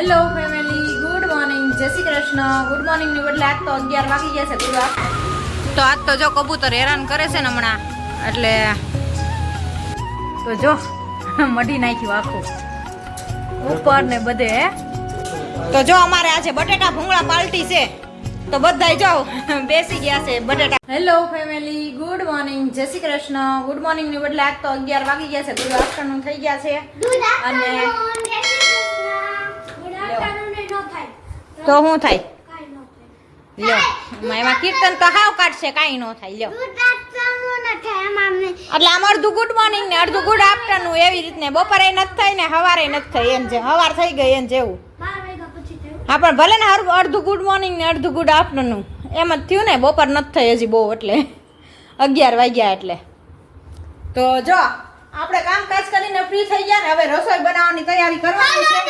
Hello family, good morning, જય Shri Krishna. Good morning ની બદલે આજ તો 11 વાગી ગયા છે. તો આજ તો જો કબૂતર હેરાન કરે છે ને હમણાં, એટલે તો જો મઢી નાખ્યું આખું ઉપર ને બધે. તો જો અમારે આજે બટેટા ભૂંગળા પાર્ટી છે, તો બધાય જો બેસી ગયા છે બટેટા. હેલો ફેમિલી, ગુડ મોર્નિંગ, જય શ્રી કૃષ્ણ. ગુડ મોર્નિંગ ની બદલે આજ તો 11 વાગી ગયા છે. ગુડ આફ્ટરનૂન થઈ ગયા છે. અને તો શું થાય લ્યો, એમાં કીર્તન તો હાવ કાઢશે, કાંઈ ન થાય લ્યો. એટલે આમ અડધું ગુડ મોર્નિંગ ને અડધું ગુડ આફ્ટરનૂન એવી રીતને બપોરે નથી થાય ને સવારે નથી થઈ, એમ જે સવાર થઈ ગઈ એમ જેવું. હા પણ ભલે ને અડધું ગુડ મોર્નિંગ ને અડધું ગુડ આફ્ટરનૂન એમ જ થયું ને, બપોર નથી થઈ હજી બહુ, એટલે 11 વાગ્યા. એટલે તો જો આપણે કામકાજ કરીને ફ્રી થઈ ગયા ને, હવે રસોઈ બનાવવાની તૈયારી કરવાની છે.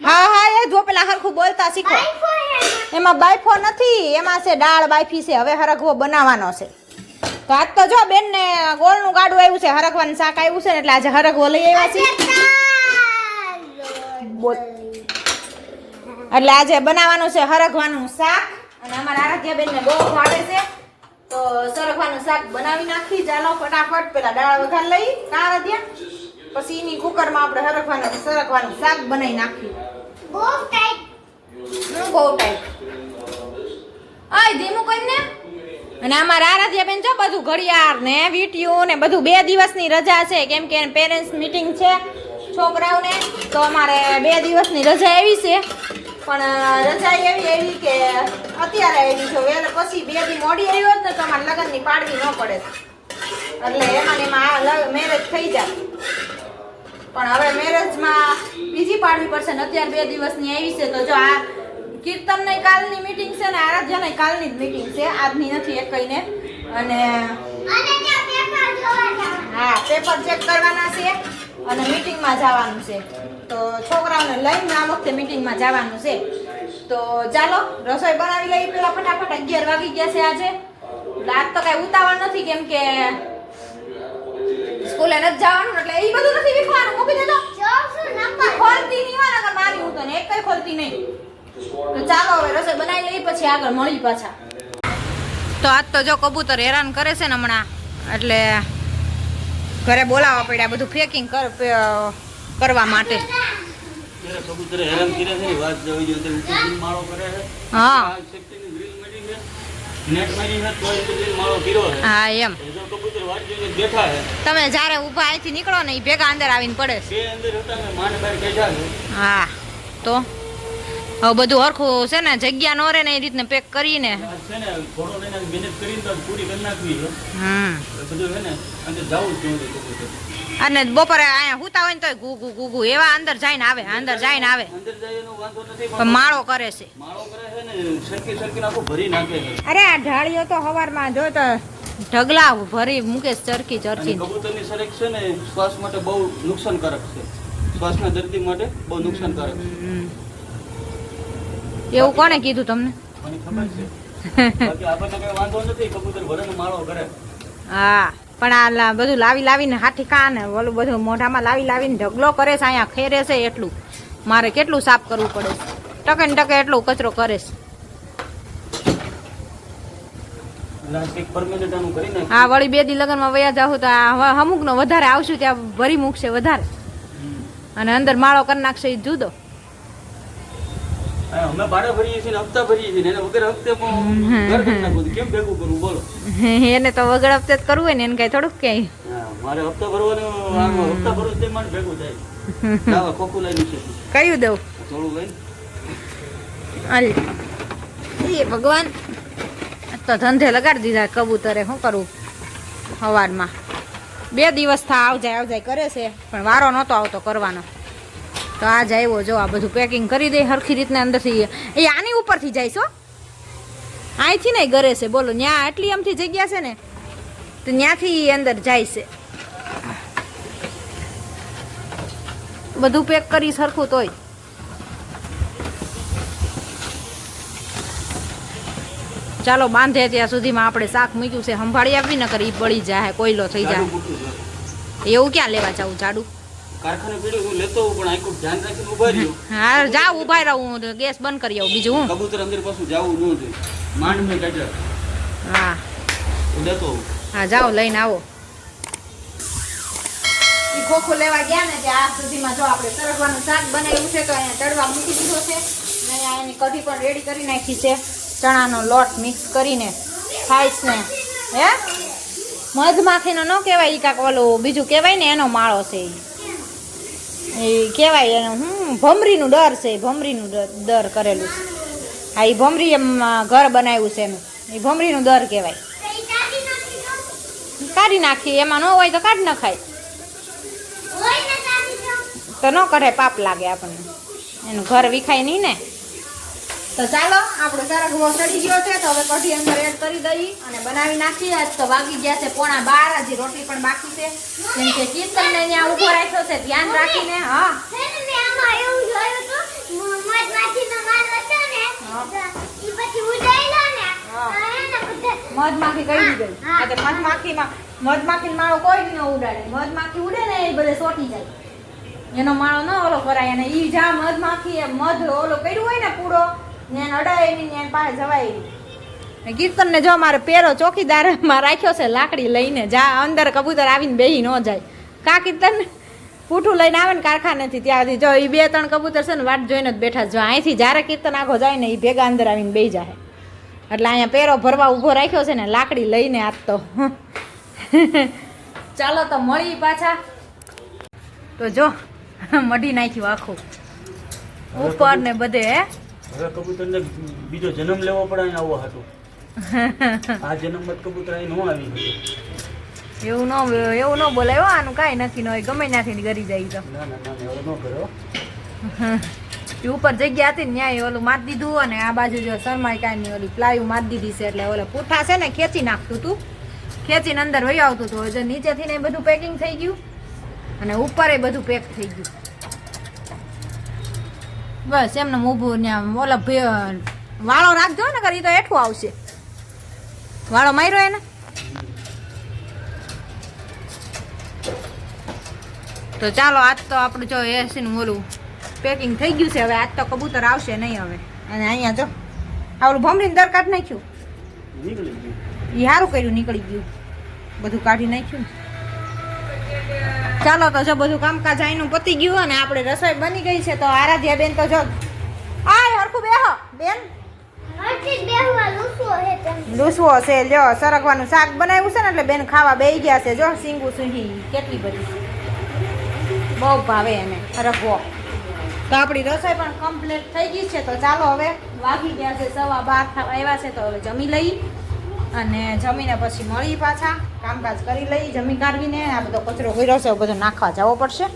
હા હા, એ જો પેલા હરખું બોલતા શીખો. એમાં બાયફો નથી, એમાં છે દાળ બાયફી છે. હવે હરખવો બનાવવાનો છે. તો આજ તો જો બેન ને ગોળનું ગાડું આવ્યું છે, હરખવાનું શાક આવ્યું છે ને, એટલે આજે હરખવો લઈ આવ્યા છે. એટલે આજે બનાવવાનું છે હરખવાનું શાક. અને અમારા આરાધ્યા બેન ને બહુ ભાવે છે, તો સરખવાનું શાક બનાવી નાખી. ચાલો ફટાફટ પેલા દાળ વઘાર લઈ આરાધ્યા, પછી એની કુકરમાં આપણે સરખવાનું શાક બનાવી નાખ્યું. બહુ ટાઈટ આય ધીમું કરીને. અને અમારા આરાધ્યા બેન જો બધું ઘડિયાળ ને વીટીયું ને બધું 2 દિવસની રજા છે, કેમ કે પેરેન્ટ્સ મીટિંગ છે છોકરાઓને, તો અમારે 2 દિવસની રજા આવી છે. પણ રજા એવી કે અત્યારે આવી છે, પછી 2 દી મોડી આવી હોત ને તો અમારે લગ્નની પાડવી ન પડે, એટલે એમાં મેરેજ થઈ જાય. પણ હવે મેરેજમાં બીજી પાડવી પડશે ને, અત્યારે 2 દિવસની આવી છે. તો જો આ કીર્તન ની કાલની મીટિંગ છે ને આરાધ્યા ની કાલની જ મીટિંગ છે, આજની નથી એક કઈને. અને હા, પેપર ચેક કરવાના છે અને મીટિંગમાં જવાનું છે. તો છોકરાઓને લઈને આ વખતે મીટિંગમાં જવાનું છે. તો ચાલો રસોઈ બનાવી લઈએ પેલા ફટાફટ. 11 વાગી ગયા છે આજે. આજ તો કઈ ઉતાવળ નથી, કેમ કે સ્કૂલે નથી જવાનું, એટલે એ બધું નથી વિખવાનું. મૂકી દેજો, ખોલતી નહીં હોય ને મારી હું તો એક કઈ ખોલતી નહીં. તો ચાલો હવે રસોઈ બનાવી લઈએ, પછી આગળ મળી પાછા. તો આજ તો જો કબૂતર હેરાન કરે છે ને હમણાં, એટલે ઘરે બોલાવવા પડ્યા બધું પેકિંગ કરવા માટે. કબૂતર હેરાન કરે છે, વાત જવી જોઈએ તો ઉપર માળો કરે છે. હા સેફ્ટીની ગ્રીલ મળી છે, નેટ મળી છે, તો ગ્રીલ માળો કર્યો છે. હા એમ જો કબૂતર વાત જોઈને બેઠા છે. તમે જ્યારે ઊભા અહીંથી નીકળો ને, એ ભેગા અંદર આવીને પડે છે. બે અંદર હતા ને માને બહાર બેઠા છે. હા તો હવે બધું હરખું છે ને, જગ્યા નો રહે ને એ રીતને પેક કરીને છે ને થોડો લઈને મહેનત કરીને તો પૂરી કરી નાખવી છે. બધું છે ને અંદર જવું જ જોઈએ કબૂતર. અને બપોરે અહીંયા હુતા હોય ને તોય ઘૂઘુ એવા અંદર જઈને આવે. અંદર જાય એનો વાંધો નથી, પણ માળો કરે છે. માળો કરે છે ને સરકી આખું ભરી નાખે છે. અરે આ ઢાળીઓ તો હવારમાં જો તો ઢગલા ભરી મૂકે ચરકી. કબૂતરની સરક છે ને શ્વાસ માટે બહુ નુકસાનકારક છે, શ્વાસના દર્દી માટે બહુ નુકસાનકારક છે. એવું કોને કીધું તમને? મને ખબર છે, બાકી આપણને કઈ વાંધો નથી. કબૂતર ભરેનો માળો કરે. હા પણ આ બધું લાવીને હાથી કાને ઓલું બધું મોઢામાં લાવીને ઢગલો કરે છે, અહીંયા ખેરે છે. એટલું મારે કેટલું સાફ કરવું પડે છે, ટકે ને ટકે એટલો કચરો કરે છે. હા વળી 2 દી લગ્નમાં વયા જાવ તો અમુક નો વધારે આવશું ત્યાં ભરી મૂકશે વધારે, અને અંદર માળો કરી નાખશે એ જુદો. અમે ભાડા ભરીએ છીએ, હપ્તા ભરીએ છીએ, એને વગર હપ્તે ઘર કરી નાખું. કેમ ભેગું કરવું બોલો? એને તો વગર હપ્તે જ કરવું હોય ને, એને કઈ થોડુંક કઈ. મારે હપ્તા ભરવાનું, હપ્તા ભરવું તે મને ભેગું થાય. દાવા ખોખું લઈને છે, કયું દઉં થોડું લઈને. એ ભગવાન, તો ધંધે લગાડી દીધા કબૂતરે. શું કરવું? સવારમાં 2 દિવસ આવજાય કરે છે, પણ વારો નહોતો આવતો કરવાનો. તો આજ આવ્યો. જો આ બધું પેકિંગ કરી દે હરખી રીતના અંદરથી. એ આની ઉપરથી જાય છો, અહીંથી નહીં ઘરે છે. બોલો, ત્યાં આટલી આમથી જગ્યા છે ને, તો ત્યાંથી અંદર જાય છે. બધું પેક કરી સરખું તોય. ચાલો બાંધે ત્યાં સુધીમાં આપણે શાક મૂક્યું છે, સંભાળી આપવી ન કરી બળી જાય, કોયલો થઈ જાય. એવું ક્યાં લેવા જવું? જાડું કારખાને પીડ્યું હું લેતો હોઉં પણ આખું ધ્યાન રાખીને ઉભા રહ્યો. હા જાવ ઉભા રહું હું ગેસ બંધ કરી આવું બીજું હું કબૂતર અંદર પાછું જવું ન જોઈએ. માંડ મેં કાઢ્યા હા હું લેતો હોઉં. હા જાઓ લઈને આવો ઈ ખોખું લેવા ગયા ને ત્યાં આ સુધીમાં જો આપણે સરગવાનું શાક બનાવ્યું છે તો અહીંયા તળવા મૂકી દીધો છે અને અહીંયા એની કઢી પણ રેડી કરી નાખી છે ચણાનો લોટ મિક્સ કરીને ખાઈશ ને હે મધમાખીનો ન કહેવાય ઈ કાક ઓલો બીજું કહેવાય ને એનો માળો છે એ કહેવાય એનો ભમરીનું દર છે ભમરીનું દર કરેલું છે હા એ ભમરી એમ ઘર બનાવ્યું છે એનું એ ભમરીનું દર કહેવાય કાઢી નાખી એમાં ન હોય તો કાઢી નખાય તો ન કરે પાપ લાગે આપણને એનું ઘર વિખાય નહીં ને તો ચાલો આપણો સરગવો ચડી ગયો છે તો હવે કઢી અંદર એડ કરી દઈ અને બનાવી નાખીએ આજ તો વાગી ગયા છે 11:30 હજી રોટલી પણ બાકી છે કેમ કે કીર્તનને અહીંયા ઊભો રાખ્યો છે ધ્યાન રાખીને હા મધમાખી કઈ ગઈ મધમાખી માળો કોઈ ન ઉડાડે મધમાખી ઉડે ને એ બધે સોટી જાય એનો માળો ન ઓલો કરાય અને ઈ જા મધમાખી મધ ઓલો કર્યું હોય ને પૂરો ને એને અડાય નહીં ને પાસે જવાય નહીં કીર્તનને જો મારે પેરો ચોકીદારમાં રાખ્યો છે લાકડી લઈને જા અંદર કબૂતર આવીને બેહી ન જાય કા કીર્તન પૂઠું લઈને આવે ને કારખાનેથી ત્યાંથી જો એ 2-3 કબૂતર છે ને વાટ જોઈને જ બેઠા જો અહીંથી જ્યારે કીર્તન આગો જાય ને એ ભેગા અંદર આવીને બેહી જાય એટલે અહીંયા પેરો ભરવા ઊભો રાખ્યો છે ને લાકડી લઈને આજ તો ચાલો તો મળી પાછા તો જો મઢી નાખ્યું આખું ઉપર ને બધે હવે કબૂતરને બીજો જન્મ લેવો પડે ને આવો હતો આ જન્મમાં કબૂતર અહીં ન આવી એવું ન બોલાય આનું કાંઈ નથી ન હોય ગમે ત્યાંથી ગરી જાય તો ના એવું ન કરો ઉપર જગ્યા હતી ને ન્યાય ઓલું મારી દીધું અને આ બાજુ જો શરમાઈ કાંઈ ઓલી પ્લાયુ મારી દીધી છે એટલે ઓલા પૂઠા છે ને ખેંચી નાખતું હતું ખેંચીને અંદર વહી આવતું હતું જો નીચેથી ને બધું પેકિંગ થઈ ગયું અને ઉપર બધું પેક થઈ ગયું બસ એમને ઊભું ત્યાં ઓલા વાળો રાખજો ને કરી તો હેઠું આવશે વાળો માર્યો એને તો ચાલો આજ તો આપણું જો એસીનું ઓલું પેકિંગ થઈ ગયું છે હવે આજ તો કબૂતર આવશે નહીં હવે અને અહીંયા જો આવડું ભમરીને દર કાઢી નાખ્યું એ સારું કર્યું નીકળી ગયું બધું કાઢી નાખ્યું ચાલો તો જો બધું કામકાજ આઈનું પતી ગયું અને આપણે રસોઈ બની ગઈ છે તો આરાધ્યા બેન તો જો આય હરખું બેહો બેન લૂસવો છે લ્યો સરગવાનું શાક બનાવ્યું છે ને એટલે બેન ખાવા બેસી ગયા છે જો સિંગુ સુહી કેટલી બધી બહુ ભાવે એને સરગવો તો આપણી રસોઈ પણ કમ્પ્લીટ થઈ ગઈ છે તો ચાલો હવે વાગી ગયા છે 12:15 થવા આવ્યા છે તો હવે જમી લઈ અને જમીને પછી મળી પાછા કામકાજ કરી લઈ જમી કાઢવીને આ બધો કચરો કર્યો છે બધો નાખવા જવો પડશે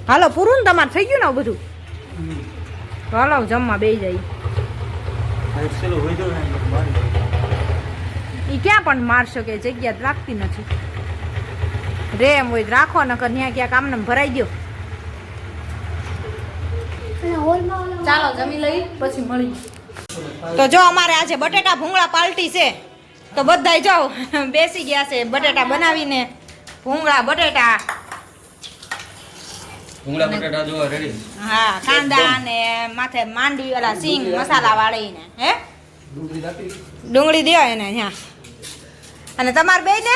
હાલો પૂરું ને તમારે થઈ ગયું ને બધું તો હાલો જમવા બેસી જાય એ ક્યાં પણ મારશો કે જગ્યા જ રાખતી નથી રે એમ હોય રાખો નકર ત્યાં ક્યાંક આમને ભરાઈ ગયો ચાલો જમી લઈ પછી મળી તો જો અમારે આજે બટેટા ભૂંગળા પાર્ટી છે તો બધાય જાઓ બેસી ગયા છે બટેટા બનાવીને ભૂંગળા બટેટા જો રેડી હા કાંદા ને માથે માંડવી વાળા સિંગ મસાલા વાળી ને હે ડુંગળી દે એને ત્યાં અને તમારે બે ને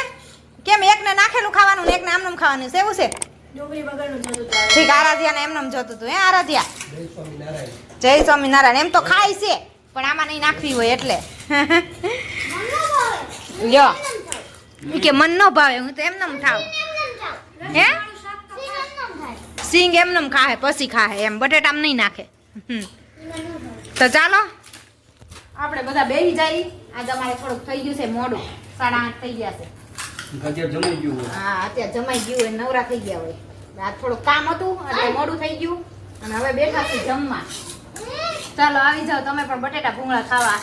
કેમ એકને નાખેલું ખાવાનું ને એકને આમનું ખાવાનું છે એવું છે ઠીક આરાધ્યા ને એમનેમ જોતું હતું હે આરાધ્યા જય સ્વામિનારાયણ એમ તો ખાય છે પણ આમાં નહીં નાખવી હોય એટલે લ્યો કે મન ન ભાવે હું તો એમનેમ થાવ હે સિંગ એમનેમ ખાહે પછી ખાહે એમ બટેટામાં નહીં નાખે તો ચાલો આપણે બધા બેસી જઈએ આજે અમારે થોડુંક થઈ ગયું છે મોડું 8:30 થઈ ગયા છે જમાઈ ગયું હા અત્યારે જમાઈ ગયું હોય નવરા થઈ ગયા હોય આ થોડુંક કામ હતું એટલે મોડું થઈ ગયું અને હવે બેઠા છે જમવા ચાલો આવી જાઓ તમે પણ બટેટા ભૂંગળા ખાવા